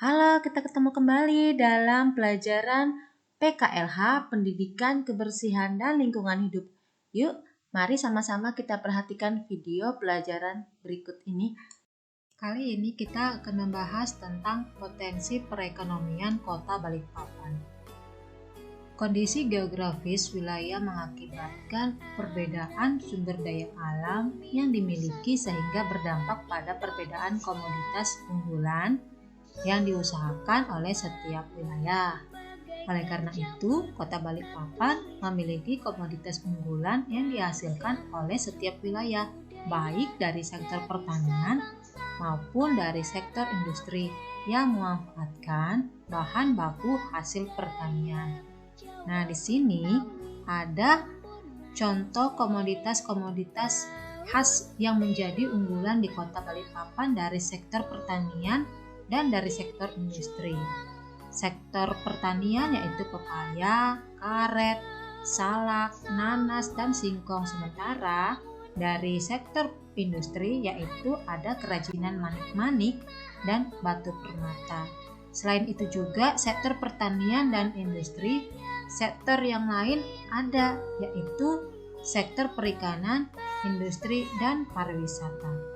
Halo, kita ketemu kembali dalam pelajaran PKLH, Pendidikan Kebersihan dan Lingkungan Hidup. Yuk, mari sama-sama kita perhatikan video pelajaran berikut ini. Kali ini kita akan membahas tentang potensi perekonomian Kota Balikpapan. Kondisi geografis wilayah mengakibatkan perbedaan sumber daya alam yang dimiliki sehingga berdampak pada perbedaan komoditas unggulan yang diusahakan oleh setiap wilayah. Oleh karena itu, Kota Balikpapan memiliki komoditas unggulan yang dihasilkan oleh setiap wilayah, baik dari sektor pertanian maupun dari sektor industri yang memanfaatkan bahan baku hasil pertanian. Nah, di sini ada contoh komoditas-komoditas khas yang menjadi unggulan di Kota Balikpapan dari sektor pertanian dan dari sektor industri. Sektor pertanian yaitu pepaya, karet, salak, nanas, dan singkong. Sementara dari sektor industri yaitu ada kerajinan manik-manik dan batu permata. Selain itu juga sektor pertanian dan industri, sektor yang lain ada yaitu sektor perikanan, industri, dan pariwisata.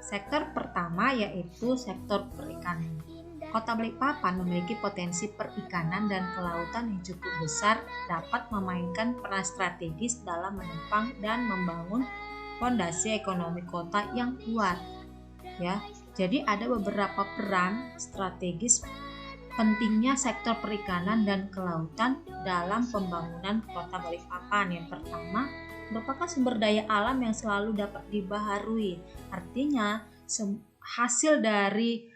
Sektor pertama yaitu sektor perikanan. Kota Balikpapan memiliki potensi perikanan dan kelautan yang cukup besar, dapat memainkan peran strategis dalam menopang dan membangun fondasi ekonomi kota yang kuat. Ya, jadi ada beberapa peran strategis pentingnya sektor perikanan dan kelautan dalam pembangunan Kota Balikpapan. Yang pertama, merupakan sumber daya alam yang selalu dapat dibaharui. Artinya, hasil dari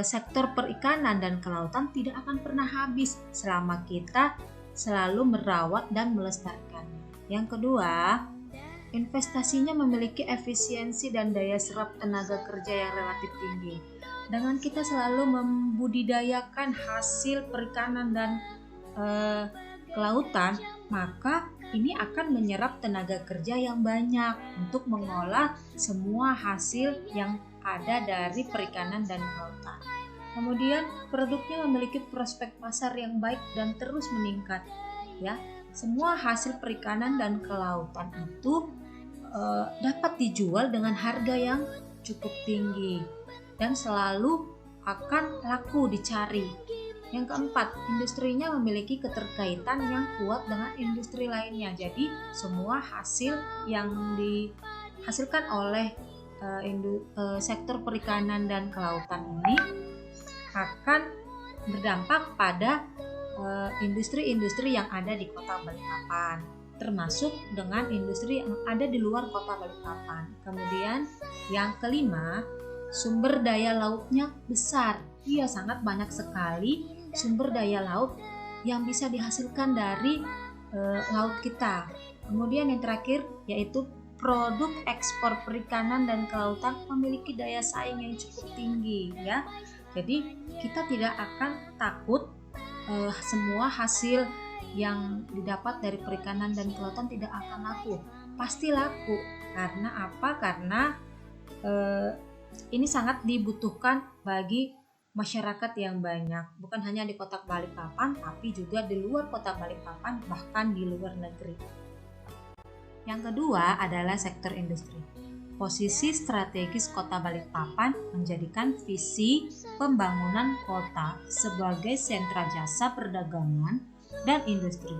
sektor perikanan dan kelautan tidak akan pernah habis selama kita selalu merawat dan melestarikannya. Yang kedua, investasinya memiliki efisiensi dan daya serap tenaga kerja yang relatif tinggi. Dengan kita selalu membudidayakan hasil perikanan dan kelautan, maka ini akan menyerap tenaga kerja yang banyak untuk mengolah semua hasil yang ada dari perikanan dan kelautan. Kemudian produknya memiliki prospek pasar yang baik dan terus meningkat. Ya, semua hasil perikanan dan kelautan itu dapat dijual dengan harga yang cukup tinggi dan selalu akan laku dicari. Yang keempat, industrinya memiliki keterkaitan yang kuat dengan industri lainnya. Jadi semua hasil yang dihasilkan oleh sektor perikanan dan kelautan ini akan berdampak pada industri-industri yang ada di Kota Balikpapan, termasuk dengan industri yang ada di luar Kota Balikpapan. Kemudian yang kelima, sumber daya lautnya besar. Iya, sangat banyak sekali sumber daya laut yang bisa dihasilkan dari laut kita. Kemudian yang terakhir yaitu produk ekspor perikanan dan kelautan memiliki daya saing yang cukup tinggi, ya. Jadi kita tidak akan takut semua hasil yang didapat dari perikanan dan kelautan tidak akan laku. Pasti laku. Karena apa? Karena ini sangat dibutuhkan bagi masyarakat yang banyak, bukan hanya di Kota Balikpapan, tapi juga di luar Kota Balikpapan, bahkan di luar negeri. Yang kedua adalah sektor industri. Posisi strategis Kota Balikpapan menjadikan visi pembangunan kota sebagai sentra jasa perdagangan dan industri.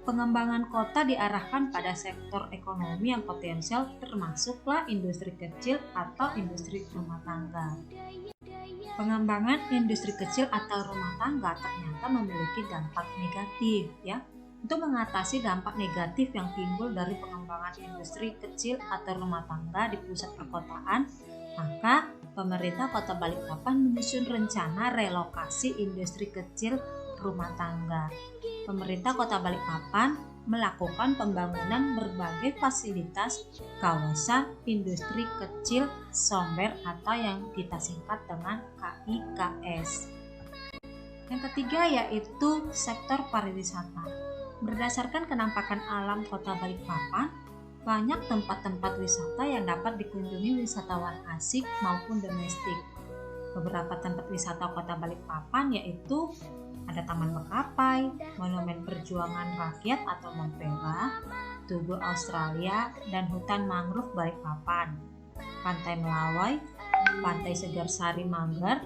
Pengembangan kota diarahkan pada sektor ekonomi yang potensial, termasuklah industri kecil atau industri rumah tangga. Pengembangan industri kecil atau rumah tangga ternyata memiliki dampak negatif, ya. Untuk mengatasi dampak negatif yang timbul dari pengembangan industri kecil atau rumah tangga di pusat perkotaan, maka pemerintah Kota Balikpapan menyusun rencana relokasi industri kecil rumah tangga. Pemerintah Kota Balikpapan melakukan pembangunan berbagai fasilitas kawasan industri kecil Somber atau yang kita singkat dengan KIKS. Yang ketiga yaitu sektor pariwisata. Berdasarkan kenampakan alam Kota Balikpapan, banyak tempat-tempat wisata yang dapat dikunjungi wisatawan asing maupun domestik. beberapa tempat wisata Kota Balikpapan yaitu ada Taman Mekapai, Monumen Perjuangan Rakyat atau Montpera, Tugu Australia, dan Hutan Mangrove Balikpapan, Pantai Melawai, Pantai Segarsari Manggar,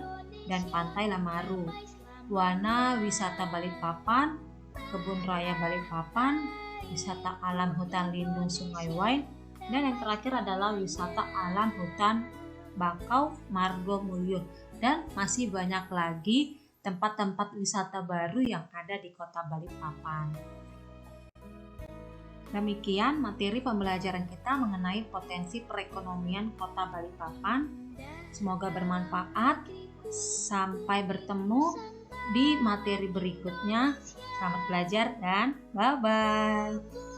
dan Pantai Lamaru. Wana Wisata Balikpapan, Kebun Raya Balikpapan, Wisata Alam Hutan Lindung Sungai Wain, dan yang terakhir adalah Wisata Alam Hutan Bakau Margo Mulyo. Dan masih banyak lagi tempat-tempat wisata baru yang ada di Kota Balikpapan. Demikian materi pembelajaran kita mengenai potensi perekonomian Kota Balikpapan. Semoga bermanfaat. Sampai bertemu di materi berikutnya. Selamat belajar dan bye-bye.